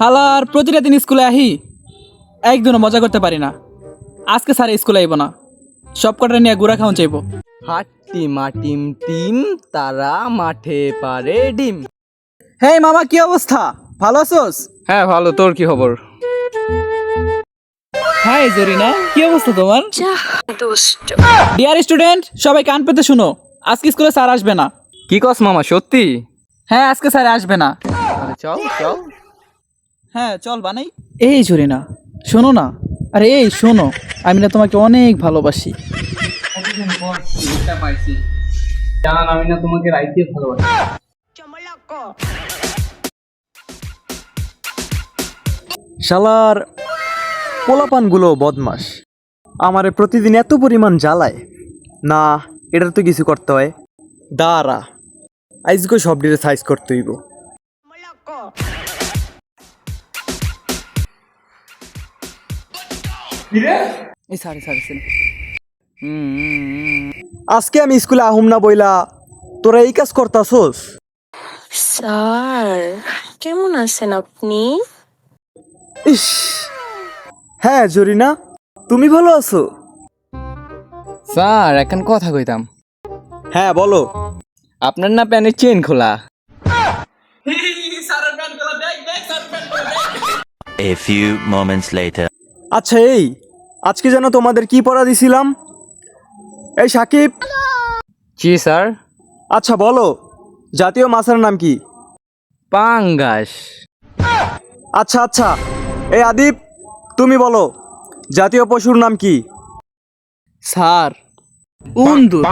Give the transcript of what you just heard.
হালার প্রতিটা দিন স্কুলে আহি একদিনও মজা করতে পারি না। আজকে স্যার স্কুলে আইব না, সব কটা নিয়ে গুড়া খাওয়ান চাইব। হাট্টি মাটিম টিম, তারা মাঠে পারে ডিম। হেই মামা, কি অবস্থা? ভালো আছোস? হ্যাঁ ভালো, তোর কি খবর? হাই জরিনা, কি অবস্থা তোমার? ডিয়ার স্টুডেন্ট, সবাই কান পেতে শুনো, আজকে স্কুলে স্যার আসবে না। কি কস মামা, সত্যি? হ্যাঁ, আজকে স্যার আসবে না। আরে চল চল। হ্যাঁ চল বানাই। এই জরিনা, শোনো না। আরে এই শোনো, আমি না তোমাকে অনেক ভালোবাসি। জানান আমি না তোমাকে রাইতে ভালোবাসি। শালার পোলাপানগুলো বদমাস, আমারে প্রতিদিন এত পরিমাণ জ্বালায়। না, এটার তো কিছু করতে হয়। দাঁড়া, আইজকে সব ডিরে সাইজ করতে হইব। এই স্যার স্যার স্যার আজকে আমি স্কুলে আহুম না বইলা তোরা এই কাজ করতাছস? স্যার, কেমন আছেন আপনি? ইস, হ্যাঁ জরিনা, তুমি ভালো আছো? স্যার এখন কথা কইতাম। হ্যাঁ বলো। আপনার না প্যানের চেন খোলা। A few moments later. আচ্ছা এই, আজকে যেন তোমাদের কি পড়া দিছিলাম? এই সাকিব, জি স্যার। আচ্ছা বলো, জাতীয় মাছের নাম কি? পাঙ্গাস। আচ্ছা আচ্ছা, এই আদিব, তুমি বলো, জাতীয় পশুর নাম কি? স্যার উন্দুর।